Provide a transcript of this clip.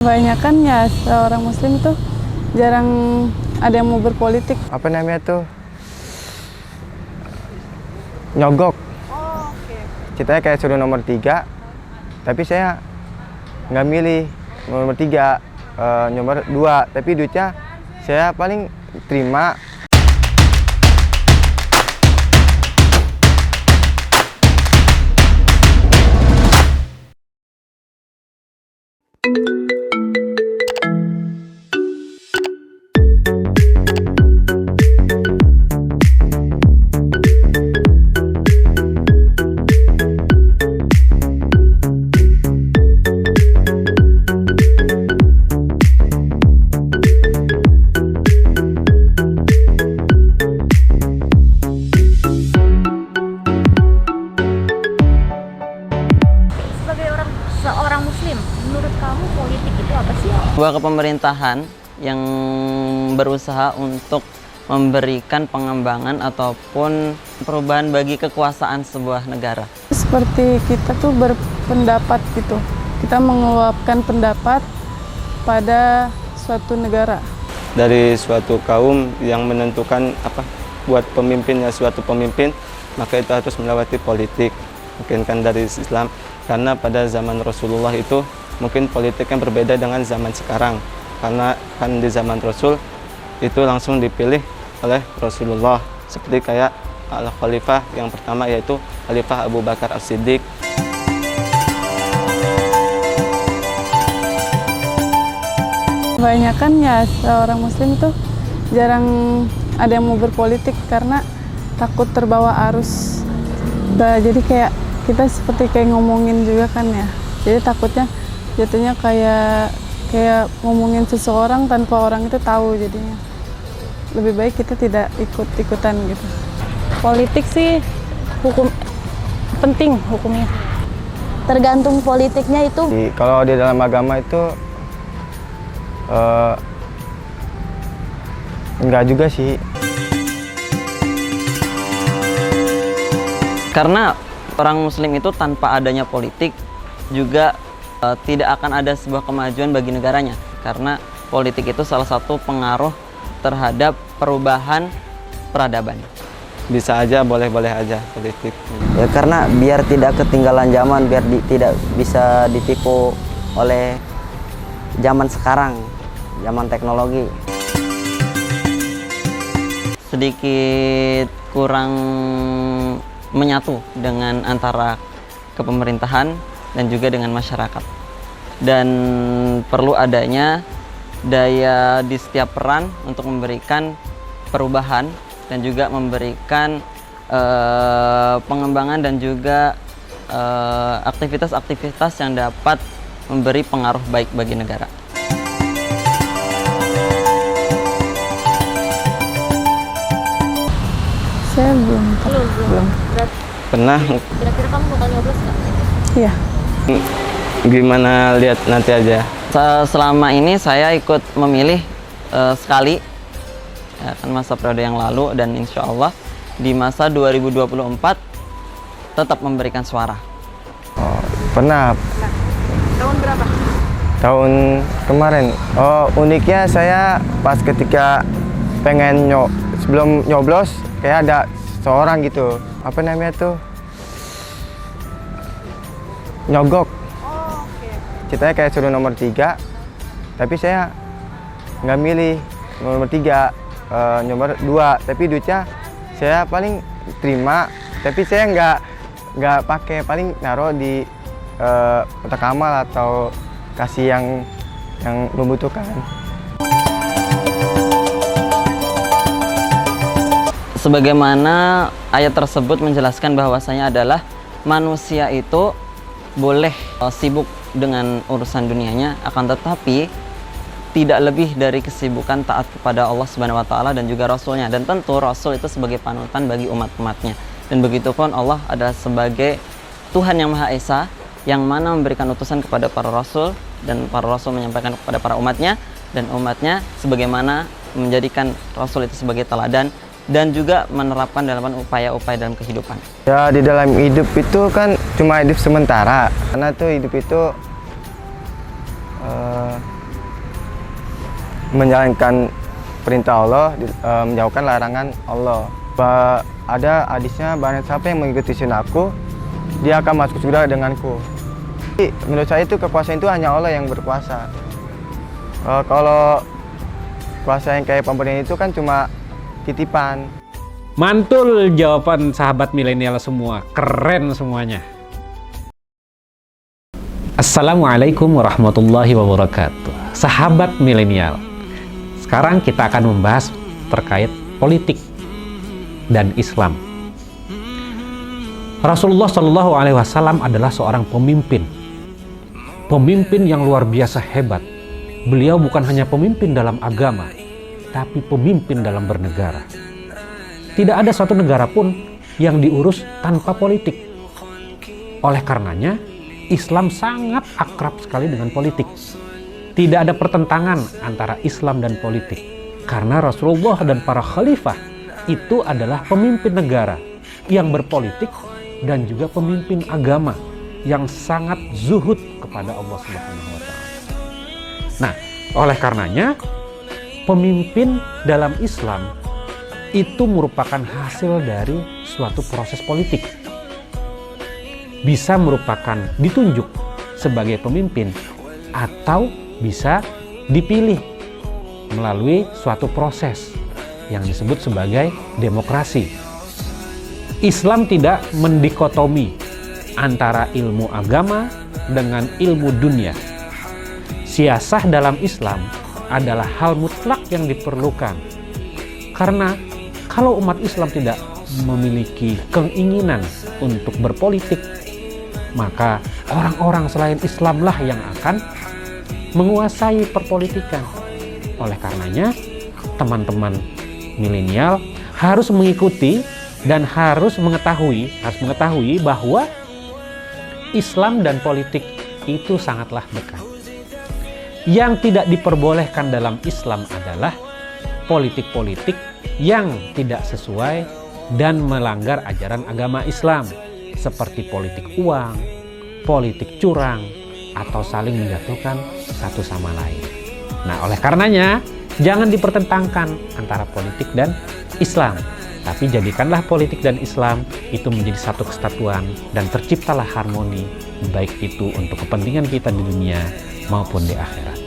Kebanyakan ya seorang muslim itu jarang ada yang mau berpolitik. Apa namanya tuh? Nyogok. Oh, oke. Ceritanya kayak suruh nomor 3, tapi saya nggak milih nomor 3, nomor 2, tapi duitnya saya paling terima. Seorang muslim, menurut kamu politik itu apa sih? Sebuah kepemerintahan yang berusaha untuk memberikan pengembangan ataupun perubahan bagi kekuasaan sebuah negara. Seperti kita tuh berpendapat gitu. Kita mengeluarkan pendapat pada suatu negara. Dari suatu kaum yang menentukan buat pemimpinnya suatu pemimpin, maka itu harus melewati politik. Mungkin kan dari Islam, karena pada zaman Rasulullah itu mungkin politiknya berbeda dengan zaman sekarang, karena kan di zaman Rasul itu langsung dipilih oleh Rasulullah, seperti kayak Al-Khalifah yang pertama, yaitu Khalifah Abu Bakar As-Siddiq. Kebanyakan ya seorang muslim itu jarang ada yang mau berpolitik karena takut terbawa arus. Jadi kayak kita seperti kayak ngomongin juga kan ya. Jadi takutnya jatuhnya kayak ngomongin seseorang tanpa orang itu tahu, jadinya lebih baik kita tidak ikut-ikutan gitu. Politik sih penting hukumnya. Tergantung politiknya itu. Kalau di dalam agama itu enggak juga sih. Karena orang muslim itu tanpa adanya politik juga tidak akan ada sebuah kemajuan bagi negaranya, karena politik itu salah satu pengaruh terhadap perubahan peradaban. Bisa aja, boleh-boleh aja politik. Ya karena biar tidak ketinggalan zaman, biar tidak bisa ditipu oleh zaman sekarang, zaman teknologi. Sedikit kurang menyatu dengan antara kepemerintahan dan juga dengan masyarakat, dan perlu adanya daya di setiap peran untuk memberikan perubahan dan juga memberikan pengembangan dan juga aktivitas-aktivitas yang dapat memberi pengaruh baik bagi negara. Saya belum. Pernah? Kira-kira kamu bakal nyoblos nggak? Iya. Gimana, lihat nanti aja. Selama ini saya ikut memilih sekali, ya, kan masa periode yang lalu, dan insya Allah di masa 2024 tetap memberikan suara. Pernah. Tahun berapa? Tahun kemarin. Uniknya saya pas ketika pengen sebelum nyoblos, kayak ada seorang gitu, apa namanya tuh, nyogok. Oh, oke. Ceritanya kayak suruh nomor 3, tapi saya nggak milih nomor 3, nomor 2, tapi duitnya saya paling terima, tapi saya nggak pakai, paling naruh di kotak amal atau kasih yang membutuhkan. Sebagaimana ayat tersebut menjelaskan bahwasanya adalah manusia itu boleh sibuk dengan urusan dunianya, akan tetapi tidak lebih dari kesibukan taat kepada Allah Subhanahu wa taala dan juga Rasulnya. Dan tentu Rasul itu sebagai panutan bagi umat-umatnya. Dan begitupun Allah adalah sebagai Tuhan yang Maha Esa, yang mana memberikan utusan kepada para Rasul, dan para Rasul menyampaikan kepada para umatnya, dan umatnya sebagaimana menjadikan Rasul itu sebagai teladan dan juga menerapkan dalam upaya-upaya dalam kehidupan. Ya, di dalam hidup itu kan cuma hidup sementara, karena tuh hidup itu menjalankan perintah Allah, menjauhkan larangan Allah. Ada hadisnya, barang siapa yang mengikuti sunnahku, dia akan masuk surga denganku. Jadi, menurut saya itu kekuasaan itu hanya Allah yang berkuasa. Kalau kuasa yang kayak pemerintah itu kan cuma titipan. Mantul jawaban sahabat milenial semua, keren semuanya. Assalamualaikum warahmatullahi wabarakatuh. Sahabat milenial, sekarang kita akan membahas terkait politik dan Islam. Rasulullah Shallallahu Alaihi Wasallam adalah seorang pemimpin yang luar biasa hebat. Beliau bukan hanya pemimpin dalam agama, tapi pemimpin dalam bernegara. Tidak ada satu negara pun yang diurus tanpa politik. Oleh karenanya, Islam sangat akrab sekali dengan politik. Tidak ada pertentangan antara Islam dan politik. Karena Rasulullah dan para khalifah itu adalah pemimpin negara yang berpolitik dan juga pemimpin agama yang sangat zuhud kepada Allah Subhanahu wa Ta'ala. Nah, oleh karenanya, pemimpin dalam Islam itu merupakan hasil dari suatu proses politik. Bisa merupakan ditunjuk sebagai pemimpin atau bisa dipilih melalui suatu proses yang disebut sebagai demokrasi. Islam tidak mendikotomi antara ilmu agama dengan ilmu dunia. Siasah dalam Islam adalah hal mutlak yang diperlukan. Karena kalau umat Islam tidak memiliki keinginan untuk berpolitik, maka orang-orang selain Islamlah yang akan menguasai perpolitikan. Oleh karenanya, teman-teman milenial harus mengikuti dan harus mengetahui bahwa Islam dan politik itu sangatlah dekat. Yang tidak diperbolehkan dalam Islam adalah politik-politik yang tidak sesuai dan melanggar ajaran agama Islam, seperti politik uang, politik curang, atau saling menjatuhkan satu sama lain. Nah, oleh karenanya, jangan dipertentangkan antara politik dan Islam, tapi jadikanlah politik dan Islam itu menjadi satu kesatuan dan terciptalah harmoni, baik itu untuk kepentingan kita di dunia maupun di akhirat.